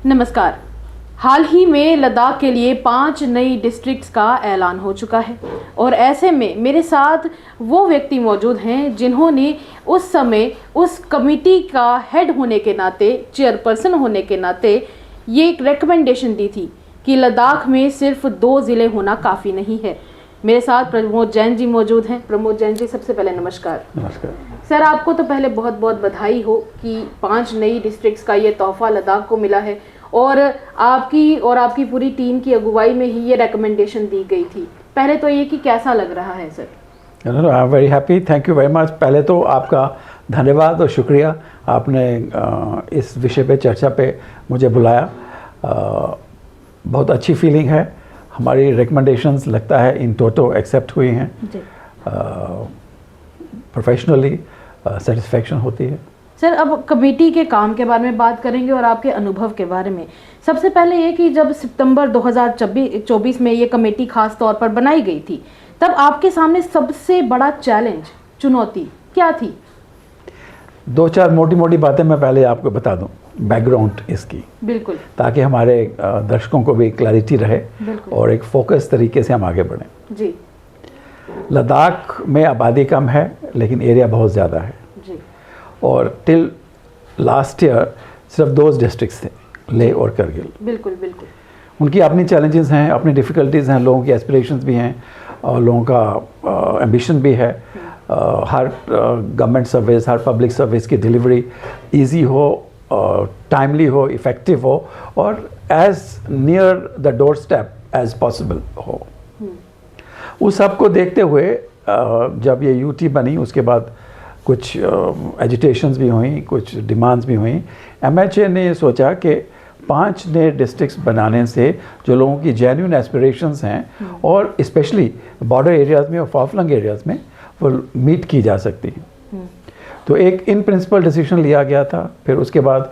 नमस्कार। हाल ही में लद्दाख के लिए 5 नई डिस्ट्रिक्ट्स का ऐलान हो चुका है और ऐसे में मेरे साथ वो व्यक्ति मौजूद हैं जिन्होंने उस समय उस कमेटी का हेड होने के नाते, चेयरपर्सन होने के नाते ये एक रिकमेंडेशन दी थी कि लद्दाख में सिर्फ 2 ज़िले होना काफ़ी नहीं है। मेरे साथ प्रमोद जैन जी मौजूद हैं। प्रमोद जैन जी, सबसे पहले नमस्कार। नमस्कार सर, आपको तो पहले बहुत बहुत बधाई हो कि 5 नई डिस्ट्रिक्ट्स का ये तोहफा लद्दाख को मिला है और आपकी पूरी टीम की अगुवाई में ही ये रिकमेंडेशन दी गई थी। पहले तो ये कि कैसा लग रहा है sir? I am very happy, thank you very much. पहले तो आपका धन्यवाद और शुक्रिया, आपने इस विषय पे चर्चा पे मुझे बुलाया। बहुत अच्छी फीलिंग है। हमारी रिकमेंडेशंस लगता है इन टोटो एक्सेप्ट हुई हैं। प्रोफेशनली सेटिस्फेक्शन होती है। सर, अब कमेटी के काम के बारे में बात करेंगे और आपके अनुभव के बारे में। सबसे पहले ये कि जब सितंबर 2024 में ये कमेटी खास तौर पर बनाई गई थी, तब आपके सामने सबसे बड़ा चैलेंज, चुनौती क्या थी? 2-4 मोटी बातें मैं पहले आपको बता दूं, बैकग्राउंड इसकी, बिल्कुल, ताकि हमारे दर्शकों को भी क्लैरिटी रहे और एक फोकस तरीके से हम आगे बढ़ें। जी। लद्दाख में आबादी कम है लेकिन एरिया बहुत ज़्यादा है जी। और टिल लास्ट ईयर सिर्फ 2 डिस्ट्रिक्ट्स थे, लेह और करगिल। बिल्कुल बिल्कुल। उनकी अपनी चैलेंजेस हैं, अपनी डिफ़िकल्टीज़ हैं, लोगों की एस्पिरेशंस भी हैं और लोगों का एम्बिशन भी है। हर गवर्नमेंट सर्विस, हर पब्लिक सर्विस की डिलीवरी इजी हो, टाइमली हो, इफ़ेक्टिव हो और as near the door step as possible हो। उस सब को देखते हुए जब ये यूटी बनी, उसके बाद कुछ एजिटेशंस भी हुई, कुछ डिमांड्स भी हुई। एमएचए ने सोचा कि 5 नए डिस्ट्रिक्ट्स बनाने से जो लोगों की जेन्युइन एस्पिरेशंस हैं और स्पेशली बॉर्डर एरियाज़ में और फार-फ्लंग एरियाज़ में वो मीट की जा सकती हैं। तो एक इन प्रिंसिपल डिसीजन लिया गया था। फिर उसके बाद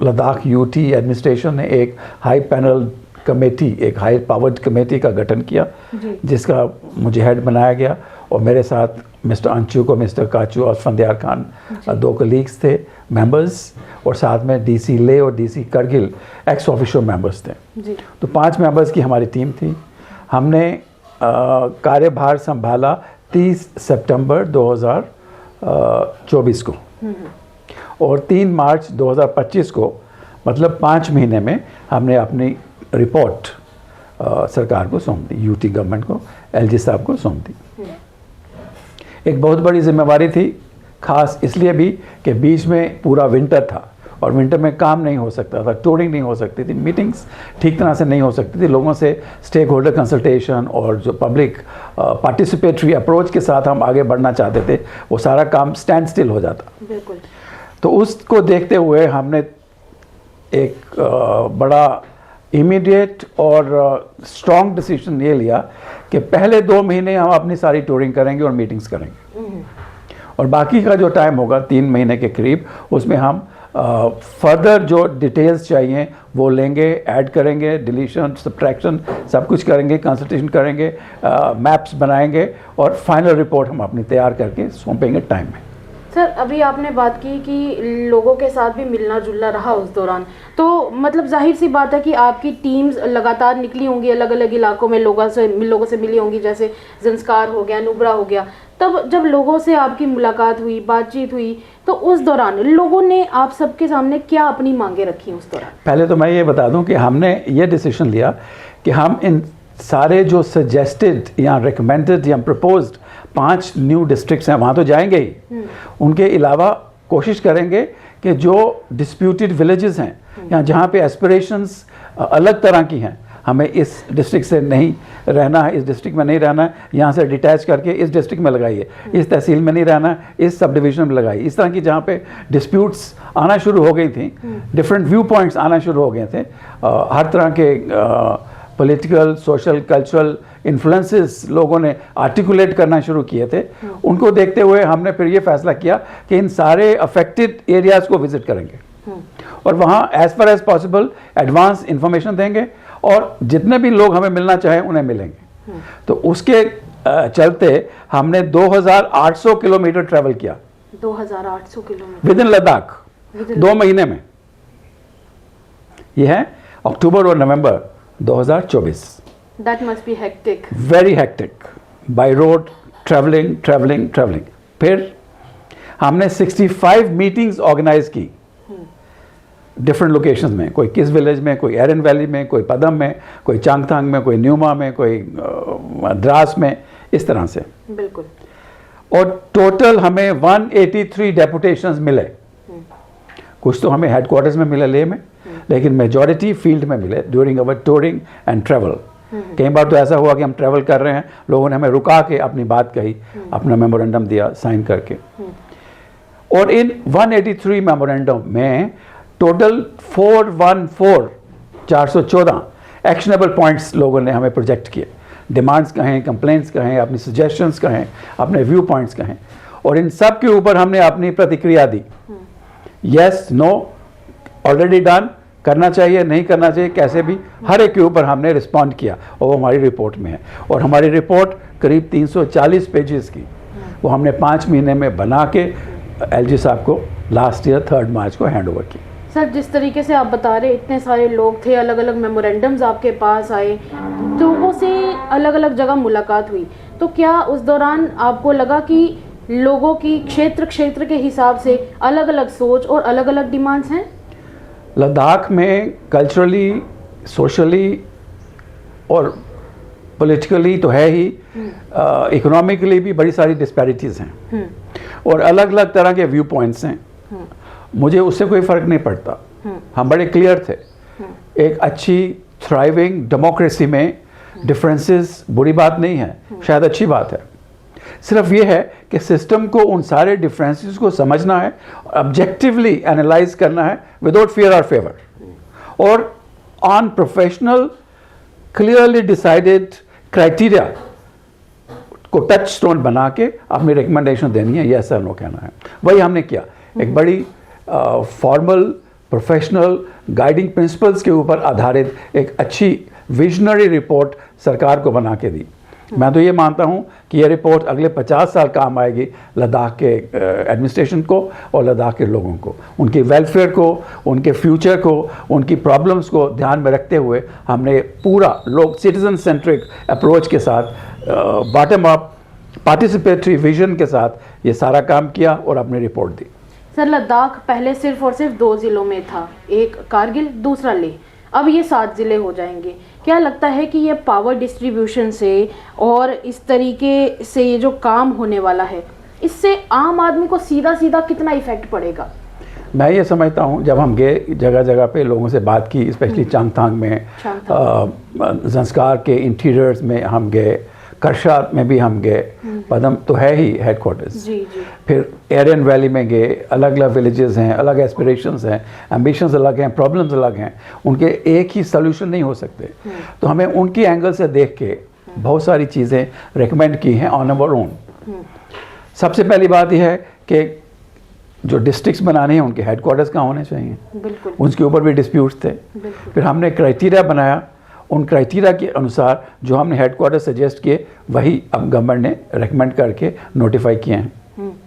लद्दाख यूटी एडमिनिस्ट्रेशन ने एक हाई पैनल कमेटी, एक हाई पावर्ड कमेटी का गठन किया, जिसका मुझे हेड बनाया गया और मेरे साथ मिस्टर अंशुक और मिस्टर काचू और फंदियार खान 2 कलीग्स थे, मेंबर्स, और साथ में डीसी ले और DC Kargil ex officio members थे। तो 5 मेंबर्स की हमारी टीम थी। हमने कार्यभार संभाला 30 सितंबर 2024 को और 3 मार्च 2025 को, मतलब 5 महीने में हमने अपनी रिपोर्ट सरकार को सौंप दी, यूटी गवर्नमेंट को, एलजी साहब को सौंप दी। एक बहुत बड़ी जिम्मेवारी थी, खास इसलिए भी कि बीच में पूरा विंटर था और विंटर में काम नहीं हो सकता था, टूरिंग नहीं हो सकती थी, मीटिंग्स ठीक तरह से नहीं हो सकती थी। लोगों से स्टेक होल्डर कंसल्टेशन और जो पब्लिक पार्टिसिपेटरी अप्रोच के साथ हम आगे बढ़ना चाहते थे, वो सारा काम स्टैंड स्टिल हो जाता। बिल्कुल। तो उसको देखते हुए हमने एक बड़ा इमीडिएट और स्ट्रॉन्ग डिसीजन ये लिया कि पहले 2 महीने हम अपनी सारी टूरिंग करेंगे और मीटिंग्स करेंगे और बाकी का जो टाइम होगा 3 महीने के करीब, उसमें हम फर्दर जो डिटेल्स चाहिए वो लेंगे, ऐड करेंगे, डिलीशन, सब्ट्रैक्शन सब कुछ करेंगे, कंसल्टेशन करेंगे, मैप्स बनाएंगे और फाइनल रिपोर्ट हम अपनी तैयार करके सौंपेंगे टाइम में। सर, अभी आपने बात की कि लोगों के साथ भी मिलना जुलना रहा उस दौरान, तो मतलब जाहिर सी बात है कि आपकी टीम्स लगातार निकली होंगी, अलग अलग इलाकों में लोगों से मिली होंगी, जैसे ज़ंस्कार हो गया, नुब्रा हो गया। तब जब लोगों से आपकी मुलाकात हुई, बातचीत हुई, तो उस दौरान लोगों ने आप सबके सामने क्या अपनी मांगे रखी उस दौरान? पहले तो मैं ये बता दूं कि हमने ये डिसीजन लिया कि हम इन सारे जो सजेस्टेड या रिकमेंडेड या प्रपोज्ड 5 न्यू डिस्ट्रिक्ट्स हैं, वहाँ तो जाएंगे ही, उनके अलावा कोशिश करेंगे कि जो डिस्प्यूटेड विलेजेस हैं या जहाँ पे एस्पिरेशंस अलग तरह की हैं, हमें इस डिस्ट्रिक्ट से नहीं रहना है, इस डिस्ट्रिक्ट में नहीं रहना है, यहाँ से डिटैच करके इस डिस्ट्रिक्ट में लगाइए, इस तहसील में नहीं रहना है, इस सब डिवीज़न में लगाइए। इस तरह की जहाँ पे डिस्प्यूट्स आना शुरू हो गई थी, डिफरेंट व्यू पॉइंट्स आना शुरू हो गए थे, हर तरह के पॉलिटिकल, सोशल, कल्चरल इन्फ्लुएंसेस लोगों ने आर्टिकुलेट करना शुरू किए थे। उनको देखते हुए हमने फिर ये फैसला किया कि इन सारे अफेक्टेड एरियाज़ को विजिट करेंगे और वहाँ as far as possible advance information देंगे और जितने भी लोग हमें मिलना चाहें उन्हें मिलेंगे। तो उसके चलते हमने 2800 किलोमीटर ट्रैवल किया। 2800 किलोमीटर विद इन लद्दाख 2 महीने में। ये है अक्टूबर और नवंबर 2024। That must be hectic. Very hectic, by road, travelling. फिर हमने 65 मीटिंग्स ऑर्गेनाइज की डिफरेंट लोकेशंस में, कोई किस विलेज में, कोई एरन वैली में, कोई पदम में, कोई चांगथांग में, कोई न्यूमा में, कोई द्रास में, इस तरह से। बिल्कुल। और टोटल हमें 183 डेपुटेशंस मिले। कुछ तो हमें हेडक्वार्टर्स में मिले लेह में, लेकिन मेजॉरिटी फील्ड में मिले during our touring and travel. कई बार तो ऐसा हुआ कि हम ट्रैवल कर रहे हैं, लोगों ने हमें रुका के अपनी बात कही, अपना मेमोरेंडम दिया साइन करके। और इन 183 मेमोरेंडम में टोटल 414 एक्शनेबल पॉइंट्स लोगों ने हमें प्रोजेक्ट किए। डिमांड्स कहें, कंप्लेंट्स कहें, अपनी सजेशंस कहें, अपने व्यू पॉइंट्स कहें, और इन सब के ऊपर हमने अपनी प्रतिक्रिया दी। यस, नो, ऑलरेडी डन, करना चाहिए, नहीं करना चाहिए, कैसे भी, हर एक के ऊपर हमने रिस्पॉन्ड किया, और वो हमारी रिपोर्ट में है। और हमारी रिपोर्ट करीब 340 पेजेस की, वो हमने 5 महीने में बना के एलजी साहब को लास्ट ईयर 3 मार्च को हैंड ओवर की। सर, जिस तरीके से आप बता रहे, इतने सारे लोग थे, अलग अलग मेमोरेंडम्स आपके पास आए, लोगों से अलग अलग जगह मुलाकात हुई, तो क्या उस दौरान आपको लगा कि लोगों की क्षेत्र के हिसाब से अलग अलग सोच और अलग अलग डिमांड्स हैं? लद्दाख में कल्चरली, सोशली और पॉलिटिकली तो है ही, इकोनॉमिकली भी बड़ी सारी डिस्पैरिटीज़ हैं और अलग अलग तरह के व्यू पॉइंट्स हैं। मुझे उससे कोई फ़र्क नहीं पड़ता, हम बड़े क्लियर थे। एक अच्छी थ्राइविंग डेमोक्रेसी में डिफरेंसेस बुरी बात नहीं है, शायद अच्छी बात है। सिर्फ ये है कि सिस्टम को उन सारे डिफरेंसेस को समझना है, ऑब्जेक्टिवली एनालाइज करना है विदाउट फियर और फेवर, और on professional clearly decided criteria को टच स्टोन बना के अपनी रिकमेंडेशन देनी है, यस और नो कहना है। वही हमने किया। एक बड़ी फॉर्मल प्रोफेशनल गाइडिंग प्रिंसिपल्स के ऊपर आधारित एक अच्छी विजनरी रिपोर्ट सरकार को बना के दी। मैं तो ये मानता हूँ कि ये रिपोर्ट अगले 50 साल काम आएगी लद्दाख के एडमिनिस्ट्रेशन को और लद्दाख के लोगों को, उनके वेलफेयर को, उनके फ्यूचर को, उनकी प्रॉब्लम्स को ध्यान में रखते हुए हमने पूरा लोग सिटीजन सेंट्रिक अप्रोच के साथ, बॉटम अप पार्टिसिपेटरी विजन के साथ ये सारा काम किया और अपनी रिपोर्ट दी। सर, लद्दाख पहले सिर्फ और सिर्फ 2 ज़िलों में था, एक कारगिल, दूसरा लेह, अब ये 7 ज़िले हो जाएंगे। क्या लगता है कि ये पावर डिस्ट्रीब्यूशन से और इस तरीके से ये जो काम होने वाला है, इससे आम आदमी को सीधा सीधा कितना इफेक्ट पड़ेगा? मैं ये समझता हूँ, जब हम गए जगह जगह पे लोगों से बात की, स्पेशली चांगथांग में, ज़ंस्कार के इंटीरियर्स में हम गए, करशा में भी हम गए, पदम तो है ही हेडक्वार्टर्स, फिर एरन वैली में गए, अलग अलग विलेजेस हैं, अलग एस्पिरेशंस हैं, एम्बिशंस अलग हैं, प्रॉब्लम्स अलग हैं, उनके एक ही सॉल्यूशन नहीं हो सकते। तो हमें उनकी एंगल से देख के बहुत सारी चीज़ें रेकमेंड की हैं ऑन अवर ओन। सबसे पहली बात यह है कि जो डिस्ट्रिक्ट्स बनाने हैं उनके हेडक्वार्टर्स कहाँ होने चाहिए, उसके ऊपर भी डिस्प्यूट्स थे। फिर हमने क्राइटेरिया बनाया, उन क्राइटेरिया के अनुसार जो हमने हेडक्वार्टर सजेस्ट किए वही अब गवर्नमेंट ने रेकमेंड करके नोटिफाई किए हैं।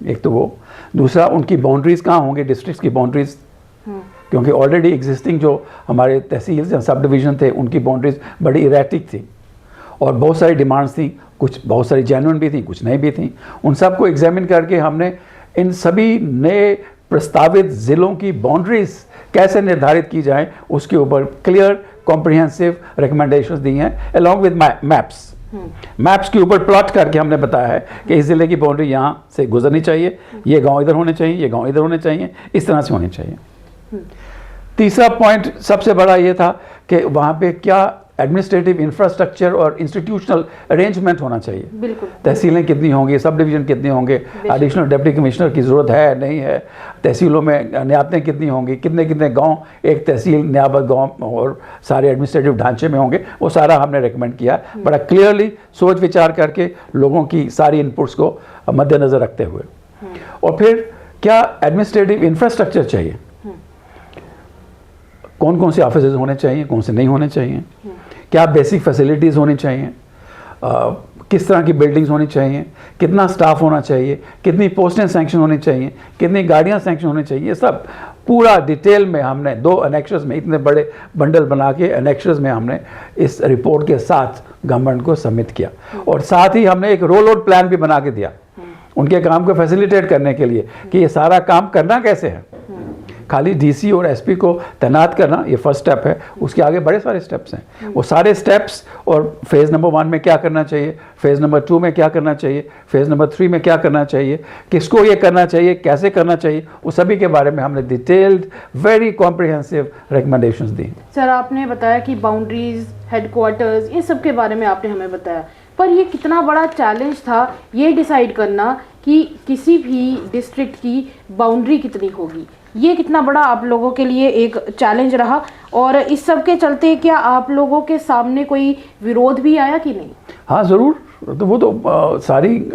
एक तो वो, दूसरा उनकी बाउंड्रीज कहाँ होंगे, डिस्ट्रिक्ट्स की बाउंड्रीज, क्योंकि ऑलरेडी एग्जिस्टिंग जो हमारे तहसील या सब डिवीज़न थे उनकी बाउंड्रीज बड़ी इरेटिक थी और बहुत सारी डिमांड्स थी, कुछ बहुत सारी जेन्युइन भी थी, कुछ नहीं भी थी। उन सब को एग्जामिन करके हमने इन सभी नए प्रस्तावित ज़िलों की बाउंड्रीज कैसे निर्धारित की जाए उसके ऊपर क्लियर कॉम्प्रिहेंसिव रिकमेंडेशंस दी हैं, अलॉन्ग विद मैप्स के ऊपर प्लॉट करके हमने बताया है कि इस ज़िले की बाउंड्री यहाँ से गुजरनी चाहिए, ये गांव इधर होने चाहिए, ये गांव इधर होने चाहिए, इस तरह से होनी चाहिए। तीसरा पॉइंट सबसे बड़ा ये था कि वहाँ पे क्या एडमिनिस्ट्रेटिव इंफ्रास्ट्रक्चर और इंस्टीट्यूशनल अरेंजमेंट होना चाहिए। बिल्कुल। तहसीलें कितनी होंगी, सब डिवीज़न कितने होंगे, एडिशनल डिप्टी कमिश्नर की ज़रूरत है नहीं है, तहसीलों में न्याबतें कितनी होंगी, कितने कितने गांव एक तहसील न्याबत गांव और सारे एडमिनिस्ट्रेटिव ढांचे में होंगे, वो सारा हमने रेकमेंड किया बड़ा क्लियरली सोच विचार करके लोगों की सारी इनपुट्स को मद्देनज़र रखते हुए। और फिर क्या एडमिनिस्ट्रेटिव इंफ्रास्ट्रक्चर चाहिए, कौन कौन से ऑफिसेज होने चाहिए, कौन से नहीं होने चाहिए, क्या बेसिक फैसिलिटीज़ होनी चाहिए, किस तरह की बिल्डिंग्स होनी चाहिए, कितना स्टाफ होना चाहिए, कितनी पोस्टें सैंक्शन होनी चाहिए, कितनी गाड़ियां सैंक्शन होनी चाहिए, ये सब पूरा डिटेल में हमने 2 एनेक्शर्स में, इतने बड़े बंडल बना के एनेक्शर्स में हमने इस रिपोर्ट के साथ गवर्नमेंट को सबमिट किया। और साथ ही हमने एक रोल आउट प्लान भी बना के दिया उनके काम को फैसिलिटेट करने के लिए कि ये सारा काम करना कैसे है। खाली डीसी और एसपी को तैनात करना ये फर्स्ट स्टेप है, उसके आगे बड़े सारे स्टेप्स हैं। वो सारे स्टेप्स और फेज़ नंबर 1 में क्या करना चाहिए, फेज़ नंबर 2 में क्या करना चाहिए, फेज़ नंबर 3 में क्या करना चाहिए, किसको ये करना चाहिए, कैसे करना चाहिए, उस सभी के बारे में हमने डिटेल्ड वेरी कॉम्प्रिहेंसिव रिकमेंडेशंस दी। सर, आपने बताया कि बाउंड्रीज, हेडक्वार्टर्स, इन सब के बारे में आपने हमें बताया, पर ये कितना बड़ा चैलेंज था ये डिसाइड करना कि किसी भी डिस्ट्रिक्ट की बाउंड्री कितनी होगी। ये कितना बड़ा आप लोगों के लिए एक चैलेंज रहा, और इस सब के चलते क्या आप लोगों के सामने कोई विरोध भी आया कि नहीं? हाँ ज़रूर, तो वो तो सारी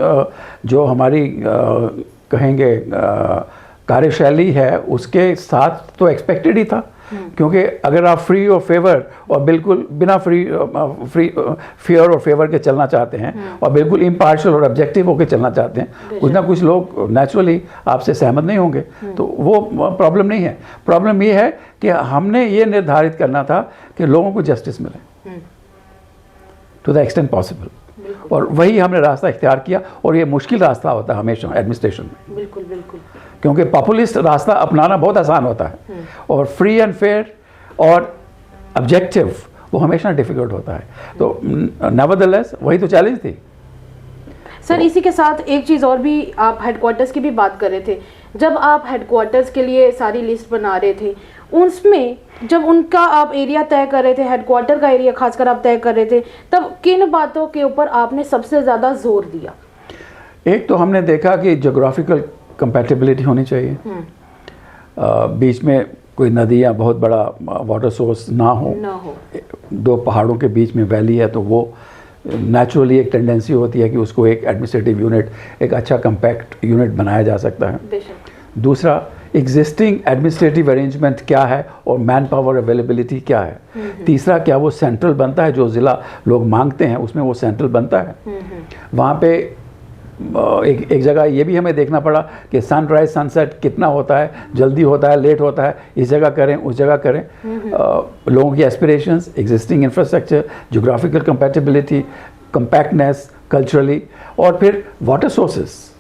जो हमारी कहेंगे कार्यशैली है उसके साथ तो एक्सपेक्टेड ही था। क्योंकि अगर आप फ्री और फेवर और बिल्कुल बिना फियर और फेवर के चलना चाहते हैं और बिल्कुल इम्पार्शियल और ऑब्जेक्टिव होकर चलना चाहते हैं, कुछ ना कुछ लोग नेचुरली आपसे सहमत नहीं होंगे, तो वो प्रॉब्लम नहीं है। प्रॉब्लम ये है कि हमने ये निर्धारित करना था कि लोगों को जस्टिस मिले टू द एक्सटेंट पॉसिबल, और वही हमने रास्ता इख्तियार किया। और ये मुश्किल रास्ता होता है हमेशा एडमिनिस्ट्रेशन में, बिल्कुल बिल्कुल, क्योंकि पॉपुलिस्ट रास्ता अपनाना बहुत आसान होता है और फ्री एंड फेयर और ऑब्जेक्टिव वो हमेशा डिफिकल्ट होता है। तो नेवरदलेस वही तो चैलेंज थी। सर, इसी के साथ एक चीज़ और भी, आप हेडक्वार्टर्स की भी बात कर रहे थे। जब आप हेडक्वार्टर्स के लिए सारी लिस्ट बना रहे थे, उसमें जब उनका आप एरिया तय कर रहे थे, हेडक्वार्टर का एरिया खासकर आप तय कर रहे थे, तब किन बातों के ऊपर आपने सबसे ज़्यादा जोर दिया? एक तो हमने देखा कि ज्योग्राफिकल कंपैटिबिलिटी होनी चाहिए, बीच में कोई नदी या बहुत बड़ा वाटर सोर्स ना हो। 2 पहाड़ों के बीच में वैली है तो वो नेचुरली एक टेंडेंसी होती है कि उसको एक एडमिनिस्ट्रेटिव यूनिट, एक अच्छा कंपैक्ट यूनिट बनाया जा सकता है। दूसरा, एग्जिस्टिंग एडमिनिस्ट्रेटिव अरेंजमेंट क्या है और मैन पावर अवेलेबिलिटी क्या है। तीसरा, क्या वो सेंट्रल बनता है, जो ज़िला लोग मांगते हैं उसमें वो सेंट्रल बनता है। वहाँ पे एक जगह ये भी हमें देखना पड़ा कि सनराइज सनसेट कितना होता है, जल्दी होता है, लेट होता है, इस जगह करें उस जगह करें। लोगों की aspirations, existing infrastructure, geographical compatibility, compactness culturally, और फिर वाटर सोर्सेस,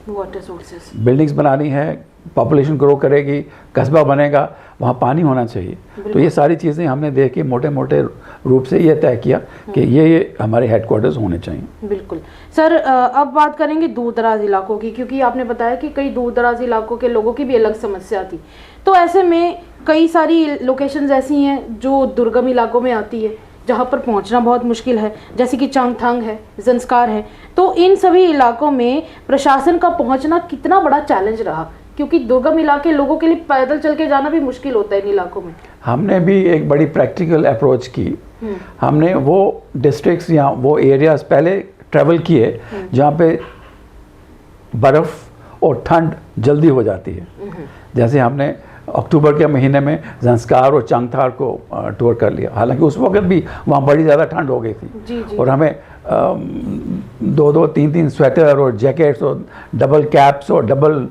बिल्डिंग्स बनानी है, पॉपुलेशन ग्रो करेगी, कस्बा बनेगा, वहाँ पानी होना चाहिए। तो ये सारी चीज़ें हमने देख के मोटे मोटे रूप से ये तय किया कि ये हमारे हेडक्वार्टर्स होने चाहिए। बिल्कुल सर, अब बात करेंगे दूर दराज इलाकों की, क्योंकि आपने बताया कि कई दूर दराज इलाकों के लोगों की भी अलग समस्या थी। तो ऐसे में कई सारी लोकेशंस ऐसी हैं जो दुर्गम इलाकों में आती है, जहाँ पर पहुँचना बहुत मुश्किल है, जैसे कि चांगथांग है, ज़ंस्कार है। तो इन सभी इलाकों में प्रशासन का पहुँचना कितना बड़ा चैलेंज रहा, क्योंकि दुर्गम इलाके लोगों के लिए पैदल चल के जाना भी मुश्किल होता है इन इलाकों में। हमने भी एक बड़ी प्रैक्टिकल अप्रोच की। हमने वो डिस्ट्रिक्ट्स या वो एरियाज पहले ट्रैवल किए जहाँ पे बर्फ़ और ठंड जल्दी हो जाती है। जैसे हमने अक्टूबर के महीने में ज़ंस्कार और चांगथार को टूर कर लिया, हालांकि उस वक्त भी वहाँ बड़ी ज़्यादा ठंड हो गई थी। जी। और हमें 2-2, 3-3 स्वेटर और जैकेट्स और डबल कैप्स और double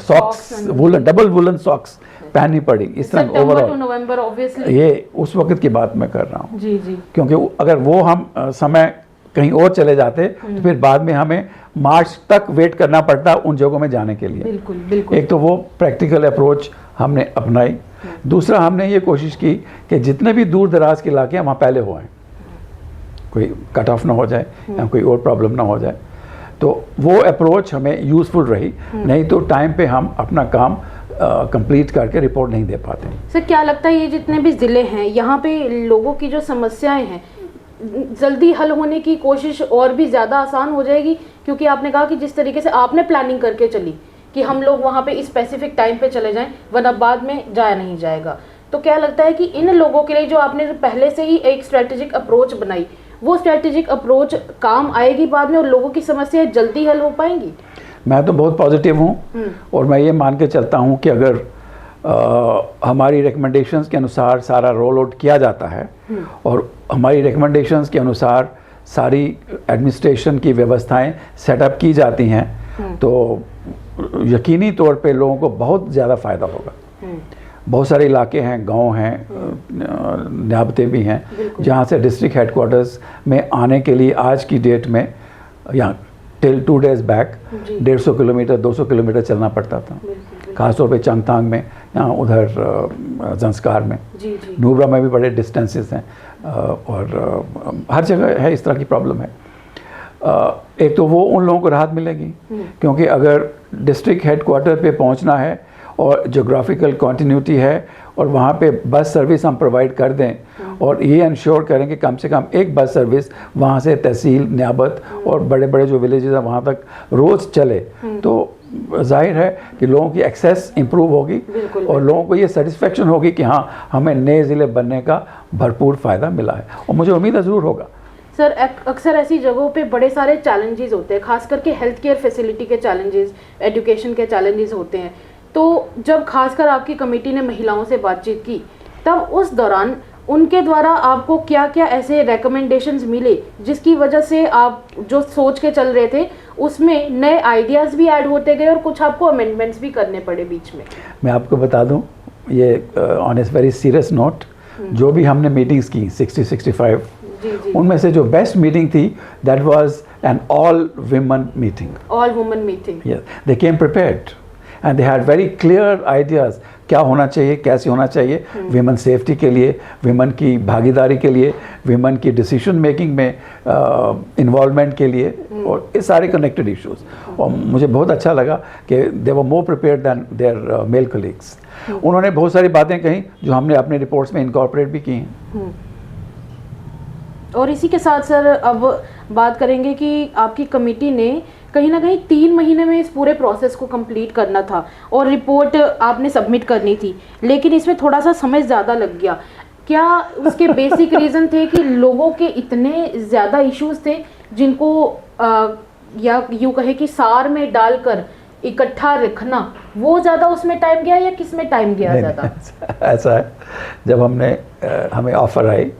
socks, double woollen socks पहननी पड़ी। इस तरह ओवरऑल ये उस वक्त की बात मैं कर रहा हूँ। जी जी। क्योंकि अगर वो हम समय कहीं और चले जाते तो फिर बाद में हमें मार्च तक वेट करना पड़ता उन जगहों में जाने के लिए। बिल्कुल बिल्कुल। एक तो वो प्रैक्टिकल अप्रोच हमने अपनाई। दूसरा, हमने ये कोशिश की कि जितने भी दूर दराज के इलाके हैं वहाँ पहले हो आए, कोई कट ऑफ ना हो जाए या कोई और प्रॉब्लम ना हो जाए। तो वो अप्रोच हमें यूज़फुल रही, नहीं तो टाइम पे हम अपना काम कंप्लीट करके रिपोर्ट नहीं दे पाते। सर, क्या लगता है ये जितने भी ज़िले हैं यहाँ पे लोगों की जो समस्याएं हैं जल्दी हल होने की कोशिश और भी ज़्यादा आसान हो जाएगी? क्योंकि आपने कहा कि जिस तरीके से आपने प्लानिंग करके चली कि हम लोग वहाँ पे स्पेसिफिक टाइम पे चले जाएं, वरना बाद में जाया नहीं जाएगा। तो क्या लगता है कि इन लोगों के लिए जो आपने पहले से ही एक स्ट्रेटेजिक अप्रोच बनाई, वो स्ट्रेटेजिक अप्रोच काम आएगी बाद में और लोगों की समस्याएं जल्दी हल हो पाएंगी? मैं तो बहुत पॉजिटिव हूँ और मैं ये मान के चलता हूँ कि अगर हमारी रिकमेंडेशंस के अनुसार सारा रोल आउट किया जाता है और हमारी रिकमेंडेशंस के अनुसार सारी एडमिनिस्ट्रेशन की व्यवस्थाएं सेटअप की जाती हैं तो यकीनी तौर पे लोगों को बहुत ज़्यादा फ़ायदा होगा। बहुत सारे इलाके हैं, गांव हैं, न्याबते भी हैं, जहां से डिस्ट्रिक्ट हेडक्वार्टर्स में आने के लिए आज की डेट में यहाँ till 2 days back 150 kilometre 200 kilometre चलना पड़ता था, खासतौर पे चंगतांग में, यहाँ उधर जंस्कार में, नूबरा में भी बड़े डिस्टेंसेस हैं, और हर जगह है इस तरह की प्रॉब्लम है। एक तो वो उन लोगों को राहत मिलेगी, क्योंकि अगर डिस्ट्रिक्ट हेडक्वार्टर पे पहुंचना है और जोग्राफिकल कॉन्टीन्यूटी है और वहाँ पे बस सर्विस हम प्रोवाइड कर दें और ये इंश्योर करें कि कम से कम एक बस सर्विस वहाँ से तहसील, न्याबत और बड़े बड़े जो विलेजेस हैं वहाँ तक रोज़ चले, तो जाहिर है कि लोगों की एक्सेस इंप्रूव होगी और लोगों को ये सेटिस्फेक्शन होगी कि हाँ, हमें नए ज़िले बनने का भरपूर फ़ायदा मिला है, और मुझे उम्मीद है ज़रूर होगा। सर, अक्सर ऐसी जगहों पे बड़े सारे चैलेंजेस होते हैं, खास करके हेल्थ केयर फैसिलिटी के चैलेंजेस, एजुकेशन के चैलेंजेस होते हैं। तो जब खासकर आपकी कमेटी ने महिलाओं से बातचीत की, तब उस दौरान उनके द्वारा आपको क्या क्या ऐसे रेकमेंडेशंस मिले जिसकी वजह से आप जो सोच के चल रहे थे उसमें नए आइडियाज़ भी ऐड होते गए और कुछ आपको अमेंडमेंट्स भी करने पड़े बीच में? मैं आपको बता दूं, ये on a very serious note, जो भी हमने मीटिंग्स की 60-65, उनमें से जो बेस्ट मीटिंग थी that was an all women meeting. Yes, they came prepared and they had very clear ideas क्या होना चाहिए, कैसे होना चाहिए, विमेन सेफ्टी के लिए, विमेन की भागीदारी के लिए, विमेन की डिसीजन मेकिंग में इन्वॉल्वमेंट के लिए, और ये सारे कनेक्टेड इश्यूज। और मुझे बहुत अच्छा लगा कि they were more prepared than their male colleagues. उन्होंने बहुत सारी बातें कही जो हमने अपने रिपोर्ट्स में इनकॉर्पोरेट भी की हैं। और इसी के साथ सर अब बात करेंगे कि आपकी कमेटी ने कहीं ना कहीं 3 महीने में इस पूरे प्रोसेस को कंप्लीट करना था और रिपोर्ट आपने सबमिट करनी थी, लेकिन इसमें थोड़ा सा समय ज़्यादा लग गया। क्या उसके बेसिक रीज़न थे कि लोगों के इतने ज़्यादा इश्यूज थे जिनको या यूँ कहे कि सार में डालकर इकट्ठा रखना, वो ज़्यादा उसमें टाइम गया या किस में टाइम गया ज़्यादा? ऐसा है, जब हमें ऑफर आई,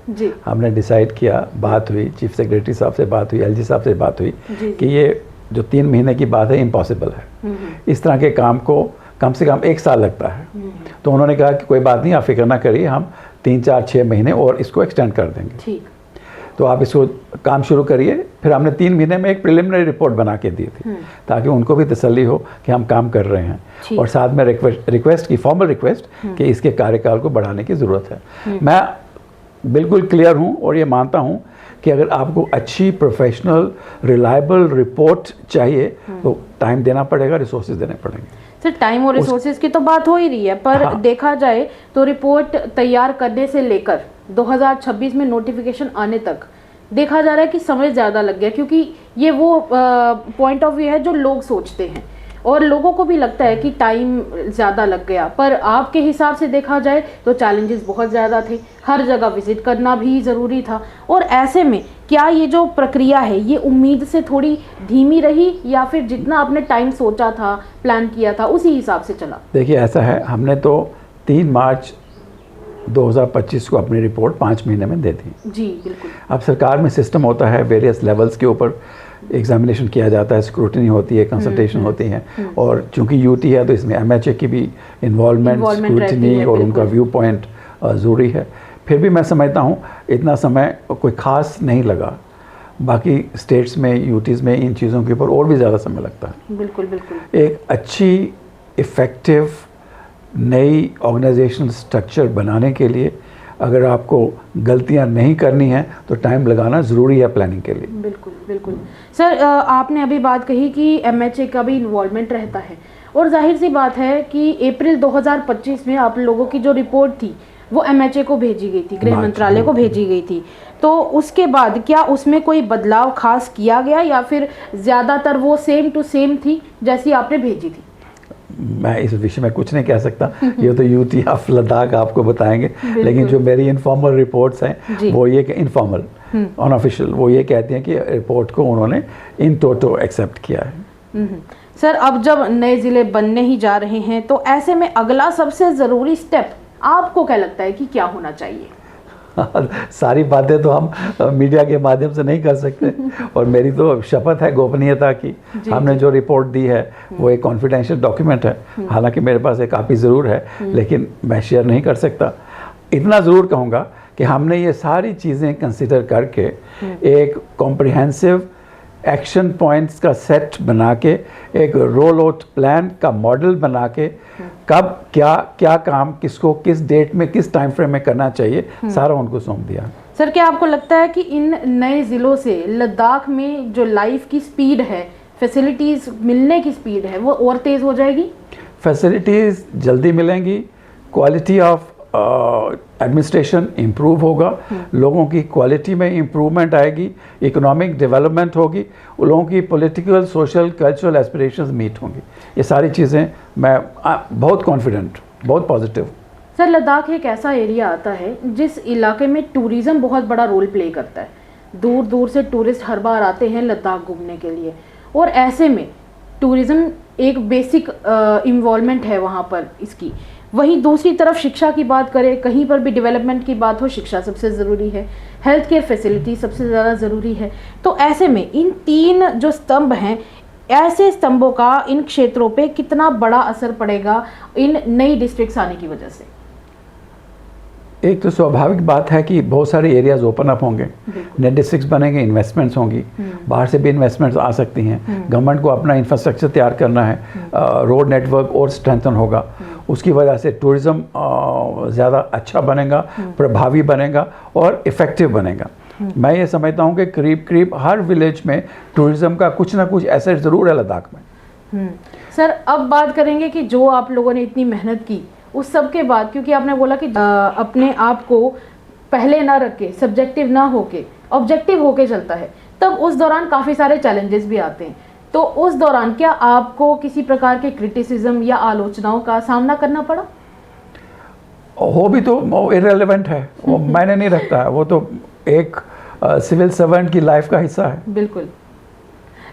हमने डिसाइड किया, बात हुई, चीफ सेक्रेटरी साहब से बात हुई, एलजी साहब से बात हुई कि ये जो 3 महीने की बात है इम्पॉसिबल है, इस तरह के काम को कम से कम 1 साल लगता है। तो उन्होंने कहा कि कोई बात नहीं, आप फिक्र ना करिए, हम 3-4-6 महीने और इसको एक्सटेंड कर देंगे, तो आप इसको काम शुरू करिए। फिर हमने 3 महीने में एक प्रिलिमिनरी रिपोर्ट बना के दी थी ताकि उनको भी तसल्ली हो कि हम काम कर रहे हैं, और साथ में रिक्वेस्ट की, फॉर्मल रिक्वेस्ट कि इसके कार्यकाल को बढ़ाने की ज़रूरत है। मैं बिल्कुल क्लियर हूँ और ये मानता हूँ कि अगर आपको अच्छी प्रोफेशनल रिलायबल रिपोर्ट चाहिए तो टाइम देना पड़ेगा, रिसोर्सेज देने पड़ेंगे। सर, टाइम और रिसोर्सेज की तो बात हो ही रही है, पर देखा जाए तो रिपोर्ट तैयार करने से लेकर 2026 में नोटिफिकेशन आने तक देखा जा रहा है कि समय ज़्यादा लग गया, क्योंकि ये वो पॉइंट ऑफ व्यू है जो लोग सोचते हैं और लोगों को भी लगता है कि टाइम ज़्यादा लग गया। पर आपके हिसाब से देखा जाए तो चैलेंजेस बहुत ज़्यादा थे, हर जगह विजिट करना भी ज़रूरी था, और ऐसे में क्या ये जो प्रक्रिया है ये उम्मीद से थोड़ी धीमी रही या फिर जितना आपने टाइम सोचा था, प्लान किया था, उसी हिसाब से चला? देखिए, ऐसा है, हमने तो 3 मार्च 2025 को अपनी रिपोर्ट 5 महीने में दे दी। जी बिल्कुल। अब सरकार में सिस्टम होता है, वेरियस लेवल्स के ऊपर एग्जामिनेशन किया जाता है, स्क्रूटनी होती है, कंसल्टेशन होती है, और चूंकि यूटी है तो इसमें एमएचए की भी इन्वॉल्वमेंट, स्क्रूटनी और उनका व्यू पॉइंट ज़रूरी है। फिर भी मैं समझता हूँ इतना समय कोई ख़ास नहीं लगा, बाकी स्टेट्स में, यूटीज़ में इन चीज़ों के ऊपर और भी ज़्यादा समय लगता है। बिल्कुल बिल्कुल। एक अच्छी इफ़ेक्टिव नई ऑर्गेनाइजेशनल स्ट्रक्चर बनाने के लिए अगर आपको गलतियां नहीं करनी है तो टाइम लगाना ज़रूरी है प्लानिंग के लिए। बिल्कुल बिल्कुल। सर, आपने अभी बात कही कि एमएचए का भी इन्वॉल्वमेंट रहता है, और जाहिर सी बात है कि अप्रैल 2025 में आप लोगों की जो रिपोर्ट थी वो एमएचए को भेजी गई थी, गृह मंत्रालय को भेजी गई थी, तो उसके बाद क्या उसमें कोई बदलाव खास किया गया या फिर ज़्यादातर वो सेम टू सेम थी जैसी आपने भेजी थी? मैं इस विषय में कुछ नहीं कह सकता, ये तो यूटी ऑफ लद्दाख आपको बताएंगे, लेकिन जो मेरी इनफॉर्मल रिपोर्ट्स हैं वो ये कि इनफॉर्मल, अनऑफिशियल, वो ये कहती हैं कि रिपोर्ट को उन्होंने इन टोटो एक्सेप्ट किया है। सर, अब जब नए ज़िले बनने ही जा रहे हैं तो ऐसे में अगला सबसे ज़रूरी स्टेप आपको क्या लगता है कि क्या होना चाहिए? सारी बातें तो हम मीडिया के माध्यम से नहीं कर सकते और मेरी तो शपथ है गोपनीयता की। हमने जो रिपोर्ट दी है वो एक कॉन्फिडेंशियल डॉक्यूमेंट है, हालांकि मेरे पास एक कॉपी ज़रूर है लेकिन मैं शेयर नहीं कर सकता। इतना ज़रूर कहूँगा कि हमने ये सारी चीज़ें कंसिडर करके एक कॉम्प्रिहेंसिव एक्शन पॉइंट्स का सेट बना के, एक रोल आउट प्लान का मॉडल बना के, कब क्या क्या काम किसको किस डेट में किस टाइम फ्रेम में करना चाहिए, सारा उनको सौंप दिया। सर, क्या आपको लगता है कि इन नए ज़िलों से लद्दाख में जो लाइफ की स्पीड है, फैसिलिटीज़ मिलने की स्पीड है, वो और तेज़ हो जाएगी? फैसिलिटीज़ जल्दी मिलेंगी, क्वालिटी ऑफ एडमिनिस्ट्रेशन इम्प्रूव होगा, लोगों की क्वालिटी में इम्प्रूवमेंट आएगी, इकोनॉमिक डेवलपमेंट होगी, लोगों की political social cultural aspirations meet होंगी। ये सारी चीज़ें मैं बहुत कॉन्फिडेंट, बहुत पॉजिटिव। सर, लद्दाख एक ऐसा एरिया आता है जिस इलाके में टूरिज़्म बहुत बड़ा रोल प्ले करता है। दूर दूर से टूरिस्ट हर बार आते हैं लद्दाख घूमने के लिए, और ऐसे में टूरिज़्म एक बेसिक इन्वॉल्वमेंट है वहाँ पर इसकी। वहीं दूसरी तरफ शिक्षा की बात करें, कहीं पर भी डेवलपमेंट की बात हो, शिक्षा सबसे ज़रूरी है, हेल्थ केयर फैसिलिटी सबसे ज़्यादा ज़रूरी है। तो ऐसे में इन तीन जो स्तंभ हैं, ऐसे स्तंभों का इन क्षेत्रों पे कितना बड़ा असर पड़ेगा इन नई डिस्ट्रिक्ट्स आने की वजह से? एक तो स्वाभाविक बात है कि बहुत सारे एरियाज ओपन अप होंगे, नए डिस्ट्रिक्ट्स बनेंगे, इन्वेस्टमेंट्स होंगी, बाहर से भी इन्वेस्टमेंट्स आ सकती हैं, गवर्नमेंट को अपना इंफ्रास्ट्रक्चर तैयार करना है, रोड नेटवर्क और स्ट्रेंथन होगा, उसकी वजह से टूरिज़्म ज़्यादा अच्छा बनेगा, प्रभावी बनेगा और इफ़ेक्टिव बनेगा। मैं ये समझता हूँ कि करीब करीब हर विलेज में टूरिज़्म का कुछ ना कुछ एसेट ज़रूर है लद्दाख में। सर, अब बात करेंगे कि जो आप लोगों ने इतनी मेहनत की उस सब के बाद, क्योंकि आपने बोला कि अपने आप को पहले ना रख के, सब्जेक्टिव ना होके ऑब्जेक्टिव होके चलता है, तब उस दौरान काफ़ी सारे चैलेंजेस भी आते हैं। तो उस दौरान क्या आपको किसी प्रकार के क्रिटिसिज्म या आलोचनाओं का सामना करना पड़ा? हो भी तो इररिलेवेंट है, वो मैंने नहीं रखता है, वो तो एक सिविल सर्वेंट की लाइफ का हिस्सा है। बिल्कुल।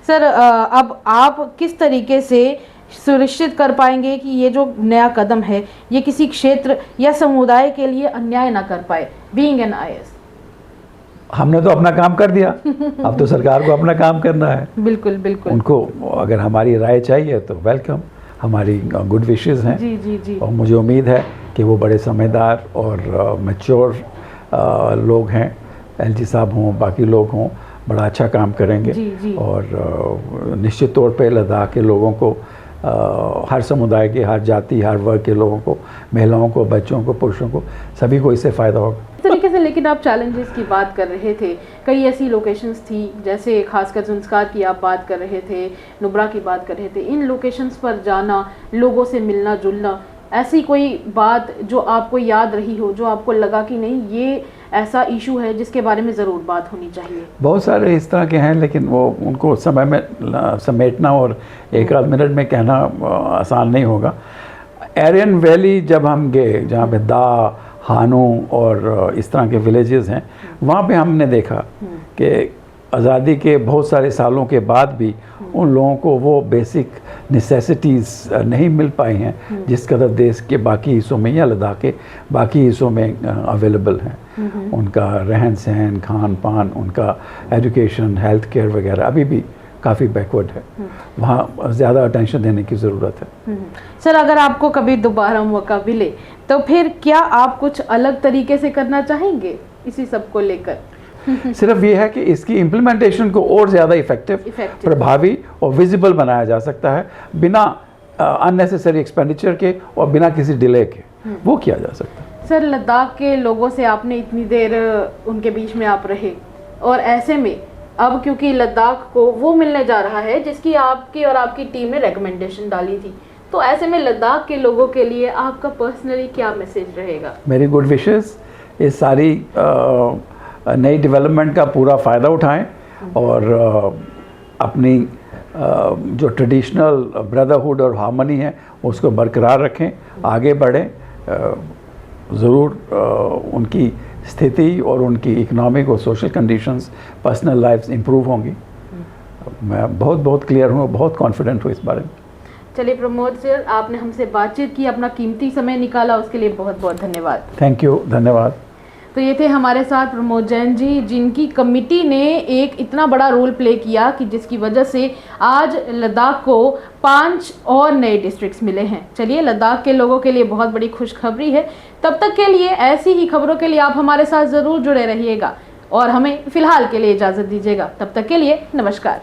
सर, अब आप किस तरीके से सुनिश्चित कर पाएंगे कि ये जो नया कदम है ये किसी क्षेत्र या समुदाय के लिए अन्याय ना कर पाए, बीइंग एन आईएएस? हमने तो अपना काम कर दिया, अब तो सरकार को अपना काम करना है। बिल्कुल बिल्कुल। उनको अगर हमारी राय चाहिए तो वेलकम, हमारी गुड विशेस हैं। जी जी जी। और मुझे उम्मीद है कि वो बड़े समझदार और मैच्योर लोग हैं, एलजी साहब हों, बाकी लोग हों, बड़ा अच्छा काम करेंगे। जी जी। और निश्चित तौर पे लद्दाख के लोगों को, हर समुदाय के, हर जाति, हर वर्ग के लोगों को, महिलाओं को, बच्चों को, पुरुषों को, सभी को इससे फ़ायदा होगा। इस तरीके से, लेकिन आप चैलेंजेस की बात कर रहे थे, कई ऐसी लोकेशंस थी, जैसे खासकर संस्कार की आप बात कर रहे थे, नुब्रा की बात कर रहे थे, इन लोकेशंस पर जाना, लोगों से मिलना जुलना, ऐसी कोई बात जो आपको याद रही हो, जो आपको लगा कि नहीं ये ऐसा इशू है जिसके बारे में ज़रूर बात होनी चाहिए? बहुत सारे इस तरह के हैं, लेकिन वो उनको समय में समेटना और एक आध मिनट में कहना आसान नहीं होगा। एरियन वैली जब हम गए, जहाँ पे दा, हानू और इस तरह के विलेजेस हैं, वहाँ पे हमने देखा कि आज़ादी के बहुत सारे सालों के बाद भी उन लोगों को वो बेसिक नेसेसिटीज़ नहीं मिल पाई हैं जिस कदर देश के बाकी हिस्सों में या लद्दाख के बाकी हिस्सों में अवेलेबल हैं। उनका रहन सहन, खान पान, उनका एजुकेशन, हेल्थ केयर वगैरह अभी भी काफ़ी बैकवर्ड है, वहाँ ज़्यादा अटेंशन देने की ज़रूरत है। सर, अगर आपको कभी दोबारा मौका मिले तो फिर क्या आप कुछ अलग तरीके से करना चाहेंगे इसी सब को लेकर? सिर्फ ये है कि इसकी इम्प्लीमेंटेशन को और ज़्यादा इफेक्टिव, प्रभावी और विजिबल बनाया जा सकता है, बिना अननेसेसरी एक्सपेंडिचर के और बिना किसी डिले के वो किया जा सकता है। सर, लद्दाख के लोगों से आपने इतनी देर उनके बीच में आप रहे, और ऐसे में अब क्योंकि लद्दाख को वो मिलने जा रहा है जिसकी आपकी और आपकी टीम ने रिकमेंडेशन डाली थी, तो ऐसे में लद्दाख के लोगों के लिए आपका पर्सनली क्या मैसेज रहेगा? मेरी गुड विशेस, इस सारी नई डेवलपमेंट का पूरा फ़ायदा उठाएं और अपनी जो ट्रेडिशनल ब्रदरहुड और हार्मनी है उसको बरकरार रखें, आगे बढ़ें। ज़रूर उनकी स्थिति और उनकी इकोनॉमिक और social conditions, personal lifes improve होंगी। मैं बहुत बहुत क्लियर हूँ, बहुत कॉन्फिडेंट हूँ इस बारे में। चलिए प्रमोद सर, आपने हमसे बातचीत की, अपना कीमती समय निकाला, उसके लिए बहुत बहुत धन्यवाद। थैंक यू, धन्यवाद। तो ये थे हमारे साथ प्रमोद जैन जी, जिनकी कमिटी ने एक इतना बड़ा रोल प्ले किया कि जिसकी वजह से आज लद्दाख को 5 और नए डिस्ट्रिक्ट्स मिले हैं। चलिए, लद्दाख के लोगों के लिए बहुत बड़ी खुशखबरी है। तब तक के लिए ऐसी ही खबरों के लिए आप हमारे साथ ज़रूर जुड़े रहिएगा और हमें फ़िलहाल के लिए इजाज़त दीजिएगा। तब तक के लिए नमस्कार।